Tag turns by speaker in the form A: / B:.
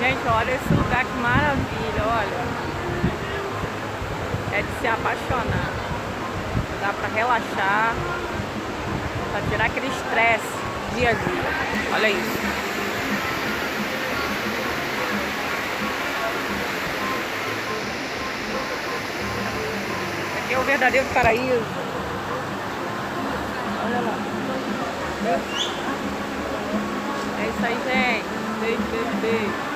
A: Gente, olha esse lugar, que maravilha, olha. É de se apaixonar. Dá pra relaxar, pra tirar aquele estresse dia a dia. Olha isso. Aqui é o verdadeiro paraíso. Olha lá. É isso aí, gente. Beijo, beijo, beijo.